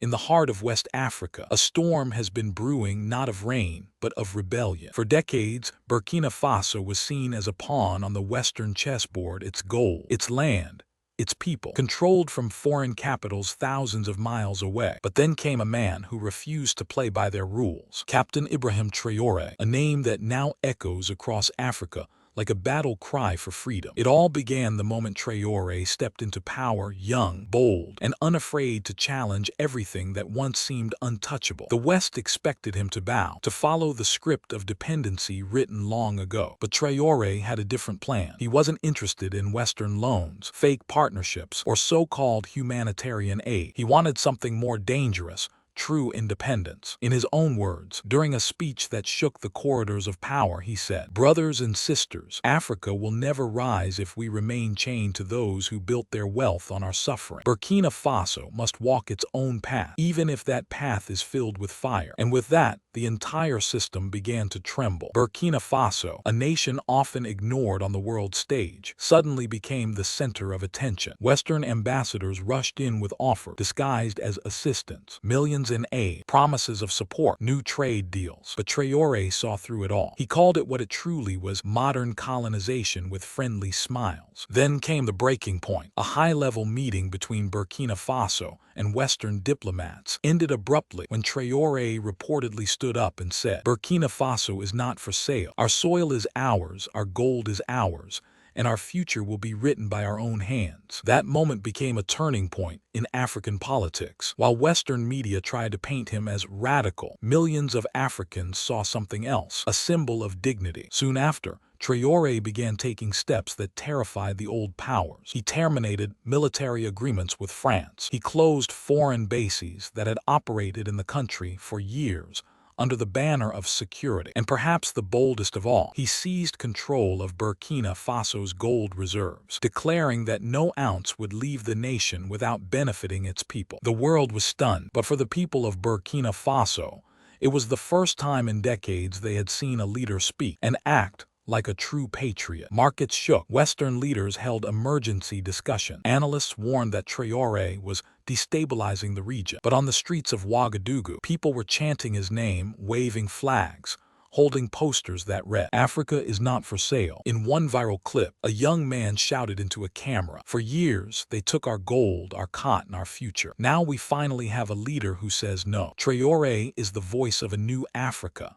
In the heart of West Africa, a storm has been brewing not of rain, but of rebellion. For decades, Burkina Faso was seen as a pawn on the Western chessboard, its gold, its land, its people, controlled from foreign capitals thousands of miles away. But then came a man who refused to play by their rules. Captain Ibrahim Traoré, a name that now echoes across Africa like a battle cry for freedom. It all began the moment Traore stepped into power, young, bold, and unafraid to challenge everything that once seemed untouchable. The West expected him to bow, to follow the script of dependency written long ago. But Traore had a different plan. He wasn't interested in Western loans, fake partnerships, or so-called humanitarian aid. He wanted something more dangerous: true independence. In his own words, during a speech that shook the corridors of power, he said, "Brothers and sisters, Africa will never rise if we remain chained to those who built their wealth on our suffering. Burkina Faso must walk its own path, even if that path is filled with fire." And with that, the entire system began to tremble. Burkina Faso, a nation often ignored on the world stage, suddenly became the center of attention. Western ambassadors rushed in with offers disguised as assistance, millions in aid, promises of support, new trade deals. But Traore saw through it all. He called it what it truly was: modern colonization with friendly smiles. Then came the breaking point. A high-level meeting between Burkina Faso and Western diplomats ended abruptly when Traore reportedly stood up and said, "Burkina Faso is not for sale. Our soil is ours, our gold is ours, and our future will be written by our own hands." That moment became a turning point in African politics. While Western media tried to paint him as radical, millions of Africans saw something else: a symbol of dignity. Soon after, Traore began taking steps that terrified the old powers. He terminated military agreements with France. He closed foreign bases that had operated in the country for years under the banner of security. And perhaps the boldest of all, he seized control of Burkina Faso's gold reserves, declaring that no ounce would leave the nation without benefiting its people. The world was stunned, but for the people of Burkina Faso, it was the first time in decades they had seen a leader speak and act like a true patriot. Markets shook. Western leaders held emergency discussion. Analysts warned that Traore was destabilizing the region. But on the streets of Ouagadougou, people were chanting his name, waving flags, holding posters that read, "Africa is not for sale." In one viral clip, a young man shouted into a camera, "For years, they took our gold, our cotton, our future. Now we finally have a leader who says no." Traore is the voice of a new Africa.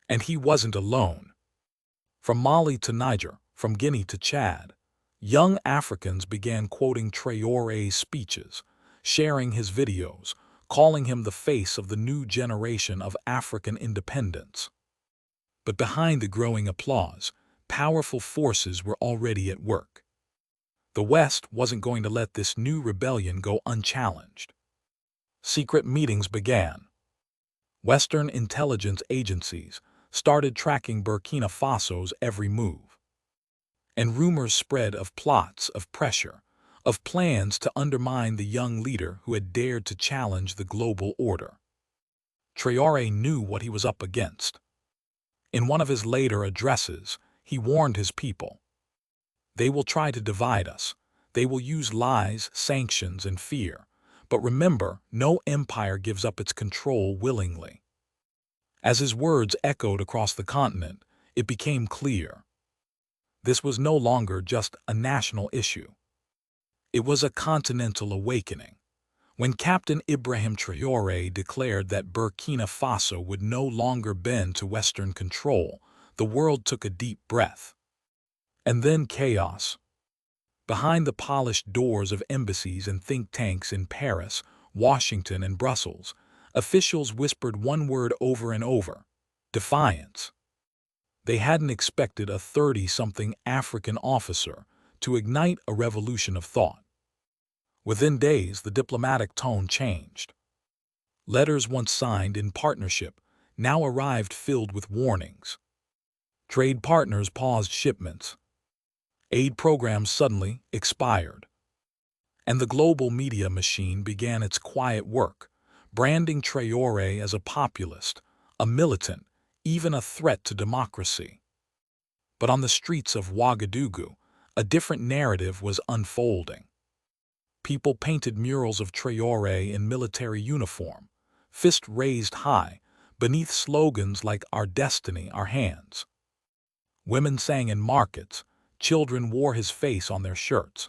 And he wasn't alone. From Mali to Niger, from Guinea to Chad, young Africans began quoting Traore's speeches, sharing his videos, calling him the face of the new generation of African independence. But behind the growing applause, powerful forces were already at work. The West wasn't going to let this new rebellion go unchallenged. Secret meetings began. Western intelligence agencies started tracking Burkina Faso's every move. And rumors spread of plots, of pressure, of plans to undermine the young leader who had dared to challenge the global order. Traore knew what he was up against. In one of his later addresses, he warned his people, "They will try to divide us. They will use lies, sanctions, and fear. But remember, no empire gives up its control willingly." As his words echoed across the continent, it became clear. This was no longer just a national issue. It was a continental awakening. When Captain Ibrahim Traoré declared that Burkina Faso would no longer bend to Western control, the world took a deep breath. And then chaos. Behind the polished doors of embassies and think tanks in Paris, Washington, and Brussels, officials whispered one word over and over: defiance. They hadn't expected a 30-something African officer to ignite a revolution of thought. Within days, the diplomatic tone changed. Letters once signed in partnership now arrived filled with warnings. Trade partners paused shipments. Aid programs suddenly expired. And the global media machine began its quiet work, branding Traore as a populist, a militant, even a threat to democracy. But on the streets of Ouagadougou, a different narrative was unfolding. People painted murals of Traore in military uniform, fist raised high, beneath slogans like "Our destiny, our hands." Women sang in markets, children wore his face on their shirts.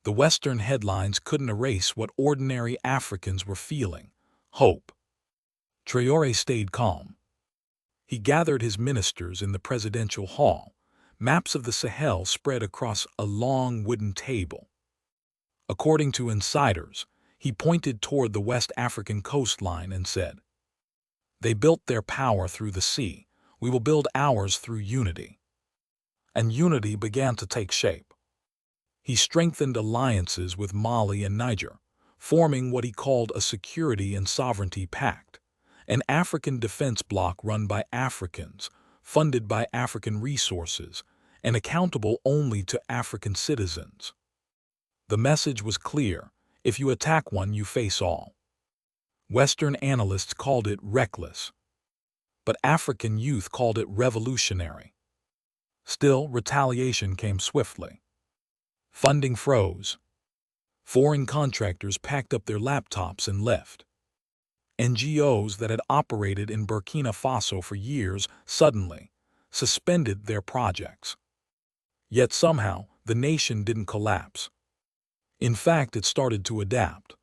The Western headlines couldn't erase what ordinary Africans were feeling: hope. Traore stayed calm. He gathered his ministers in the presidential hall, maps of the Sahel spread across a long wooden table. According to insiders, he pointed toward the West African coastline and said, "They built their power through the sea. We will build ours through unity." And unity began to take shape. He strengthened alliances with Mali and Niger, forming what he called a security and sovereignty pact, an African defense bloc run by Africans, funded by African resources, and accountable only to African citizens. The message was clear: if you attack one, you face all. Western analysts called it reckless, but African youth called it revolutionary. Still, retaliation came swiftly. Funding froze. Foreign contractors packed up their laptops and left. NGOs that had operated in Burkina Faso for years suddenly suspended their projects. Yet somehow, the nation didn't collapse. In fact, it started to adapt.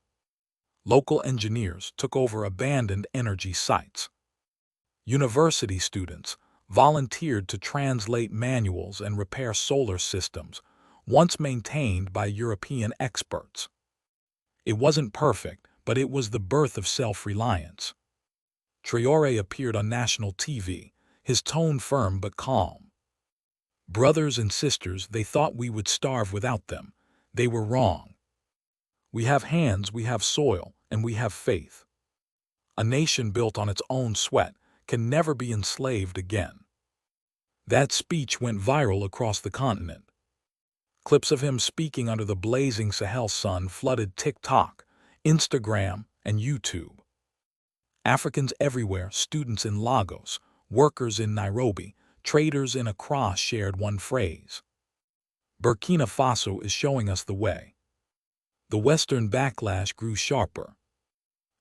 Local engineers took over abandoned energy sites. University students volunteered to translate manuals and repair solar systems once maintained by European experts. It wasn't perfect, but it was the birth of self-reliance. Traore appeared on national TV, his tone firm but calm. "Brothers and sisters, they thought we would starve without them. They were wrong. We have hands, we have soil, and we have faith. A nation built on its own sweat can never be enslaved again." That speech went viral across the continent. Clips of him speaking under the blazing Sahel sun flooded TikTok, Instagram, and YouTube. Africans everywhere, students in Lagos, workers in Nairobi, traders in Accra shared one phrase: "Burkina Faso is showing us the way." The Western backlash grew sharper.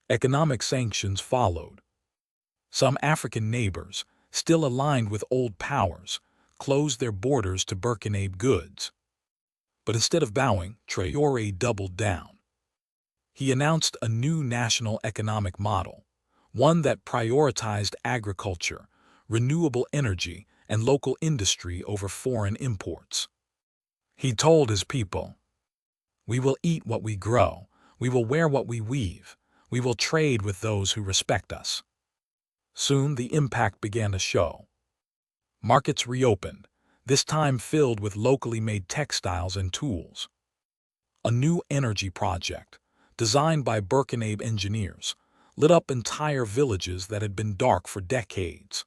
Economic sanctions followed. Some African neighbors, still aligned with old powers, closed their borders to Burkinabe goods. But instead of bowing, Traore doubled down. He announced a new national economic model, one that prioritized agriculture, renewable energy, and local industry over foreign imports. He told his people, "We will eat what we grow, we will wear what we weave, we will trade with those who respect us." Soon the impact began to show. Markets reopened, this time filled with locally made textiles and tools. A new energy project, designed by Burkinabe engineers, lit up entire villages that had been dark for decades.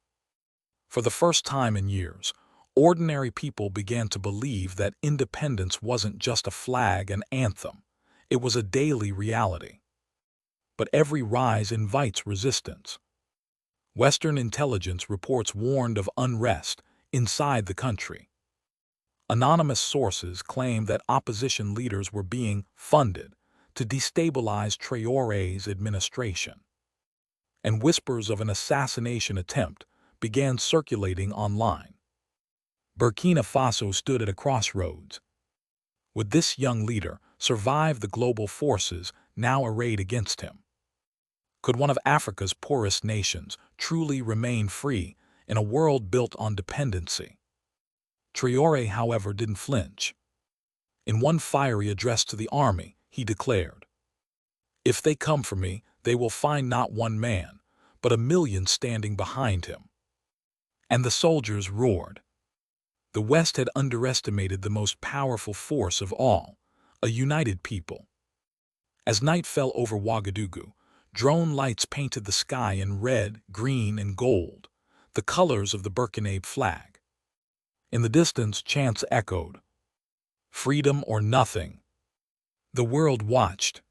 For the first time in years, ordinary people began to believe that independence wasn't just a flag and anthem, it was a daily reality. But every rise invites resistance. Western intelligence reports warned of unrest inside the country. Anonymous sources claim that opposition leaders were being funded to destabilize Traore's administration. And whispers of an assassination attempt began circulating online. Burkina Faso stood at a crossroads. Would this young leader survive the global forces now arrayed against him? Could one of Africa's poorest nations truly remain free in a world built on dependency? Traore, however, didn't flinch. In one fiery address to the army, he declared, "If they come for me, they will find not one man, but 1,000,000 standing behind him." And the soldiers roared. The West had underestimated the most powerful force of all, a united people. As night fell over Ouagadougou, drone lights painted the sky in red, green, and gold, the colors of the Burkinabe flag. In the distance, chants echoed, "Freedom or nothing." The world watched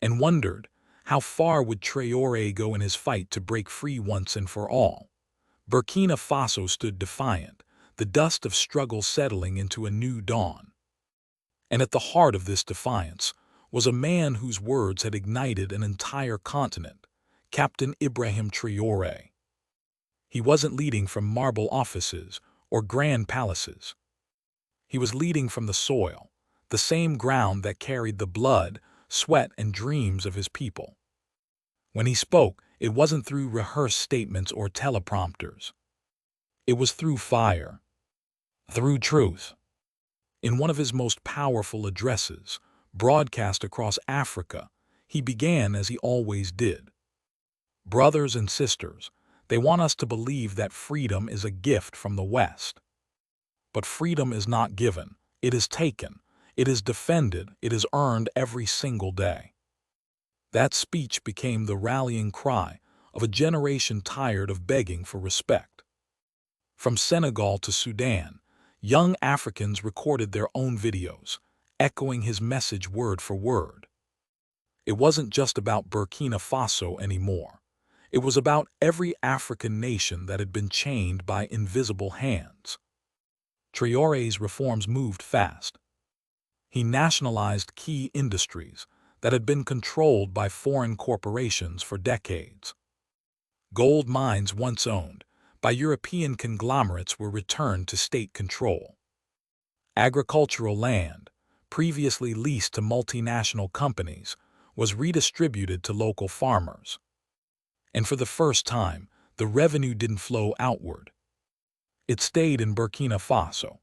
and wondered, how far would Traore go in his fight to break free once and for all? Burkina Faso stood defiant, the dust of struggle settling into a new dawn. And at the heart of this defiance was a man whose words had ignited an entire continent, Captain Ibrahim Traoré. He wasn't leading from marble offices or grand palaces. He was leading from the soil, the same ground that carried the blood, sweat, and dreams of his people. When he spoke, it wasn't through rehearsed statements or teleprompters. It was through fire, through truth. In one of his most powerful addresses, broadcast across Africa, he began as he always did. Brothers and sisters, they want us to believe that freedom is a gift from the West. But freedom is not given, it is taken, it is defended, it is earned every single day. That speech became the rallying cry of a generation tired of begging for respect. From Senegal to Sudan, young Africans recorded their own videos, echoing his message word for word. It wasn't just about Burkina Faso anymore. It was about every African nation that had been chained by invisible hands. Traoré's reforms moved fast. He nationalized key industries that had been controlled by foreign corporations for decades. Gold mines once owned by European conglomerates were returned to state control. Agricultural land, previously leased to multinational companies, was redistributed to local farmers. And for the first time, the revenue didn't flow outward. It stayed in Burkina Faso.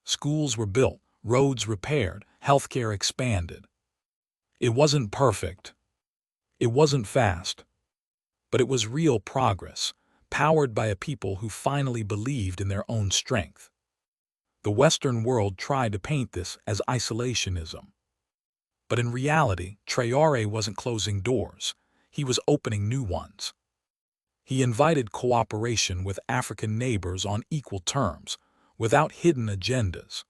Schools were built, roads repaired, healthcare expanded. It wasn't perfect. It wasn't fast. But it was real progress, powered by a people who finally believed in their own strength. The Western world tried to paint this as isolationism. But in reality, Traoré wasn't closing doors. He was opening new ones. He invited cooperation with African neighbors on equal terms, without hidden agendas.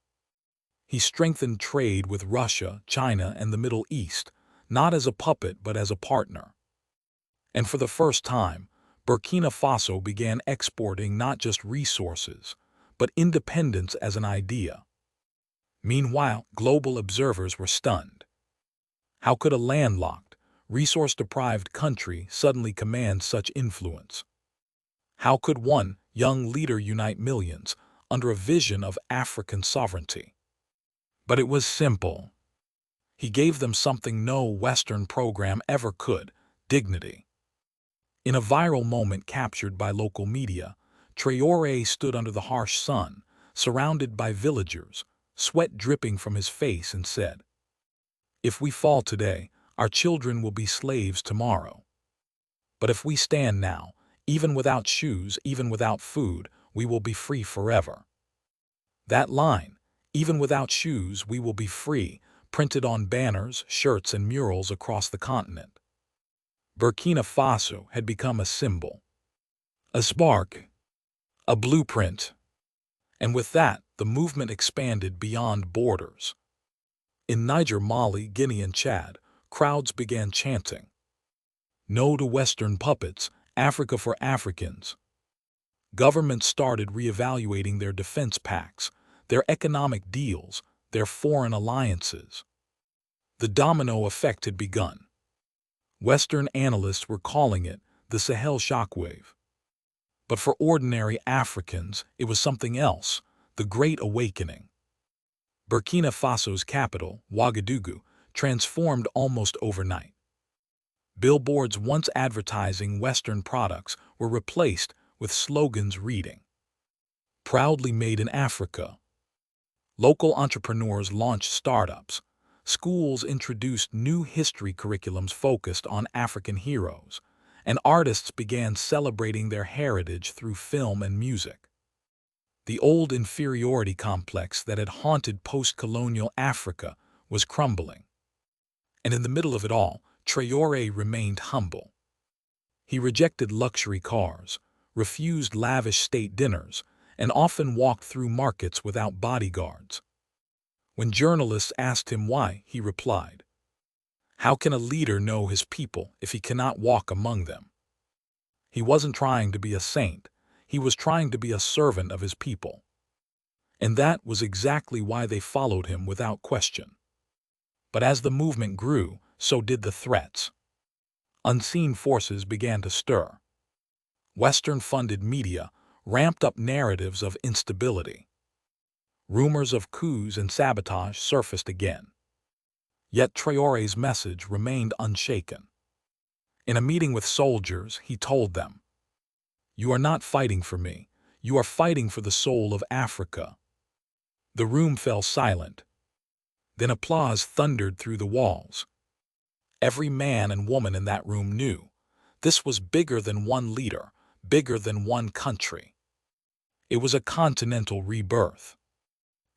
He strengthened trade with Russia, China, and the Middle East, not as a puppet but as a partner. And for the first time, Burkina Faso began exporting not just resources, but independence as an idea. Meanwhile, global observers were stunned. How could a landlocked, resource-deprived country suddenly command such influence? How could one young leader unite millions under a vision of African sovereignty? But it was simple. He gave them something no Western program ever could: dignity. In a viral moment captured by local media, Traoré stood under the harsh sun, surrounded by villagers, sweat dripping from his face, and said, "If we fall today, our children will be slaves tomorrow. But if we stand now, even without shoes, even without food, we will be free forever." That line, "even without shoes, we will be free," printed on banners, shirts, and murals across the continent. Burkina Faso had become a symbol, a spark, a blueprint. And with that, the movement expanded beyond borders. In Niger, Mali, Guinea, and Chad, crowds began chanting, "No to Western puppets, Africa for Africans." Governments started reevaluating their defense pacts, their economic deals, their foreign alliances. The domino effect had begun. Western analysts were calling it the Sahel shockwave. But for ordinary Africans, it was something else: the Great Awakening. Burkina Faso's capital, Ouagadougou, transformed almost overnight. Billboards once advertising Western products were replaced with slogans reading, "Proudly made in Africa." Local entrepreneurs launched startups. Schools introduced new history curriculums focused on African heroes, and artists began celebrating their heritage through film and music. The old inferiority complex that had haunted post-colonial Africa was crumbling. And in the middle of it all, Traoré remained humble. He rejected luxury cars, refused lavish state dinners, and often walked through markets without bodyguards. When journalists asked him why, he replied, "How can a leader know his people if he cannot walk among them?" He wasn't trying to be a saint. He was trying to be a servant of his people. And that was exactly why they followed him without question. But as the movement grew, so did the threats. Unseen forces began to stir. Western-funded media ramped up narratives of instability. Rumors of coups and sabotage surfaced again. Yet Traore's message remained unshaken. In a meeting with soldiers, he told them, "You are not fighting for me. You are fighting for the soul of Africa." The room fell silent. Then applause thundered through the walls. Every man and woman in that room knew this was bigger than one leader, bigger than one country. It was a continental rebirth.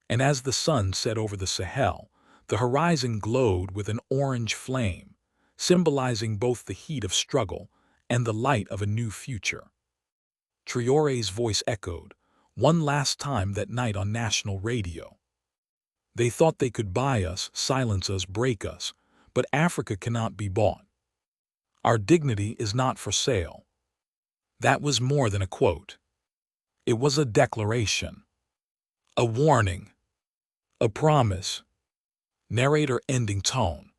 And as the sun set over the Sahel, the horizon glowed with an orange flame, symbolizing both the heat of struggle and the light of a new future. Traore's voice echoed, one last time that night on national radio. "They thought they could buy us, silence us, break us, but Africa cannot be bought. Our dignity is not for sale." That was more than a quote. It was a declaration, a warning, a promise. Narrator ending tone.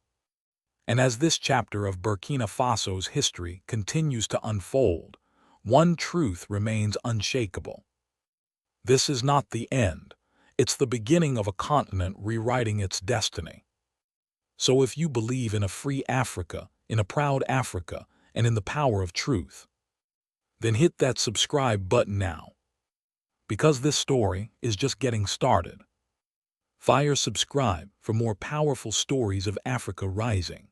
And as this chapter of Burkina Faso's history continues to unfold, one truth remains unshakable. This is not the end. It's the beginning of a continent rewriting its destiny. So if you believe in a free Africa, in a proud Africa, and in the power of truth, then hit that subscribe button now. Because this story is just getting started. Fire subscribe for more powerful stories of Africa rising.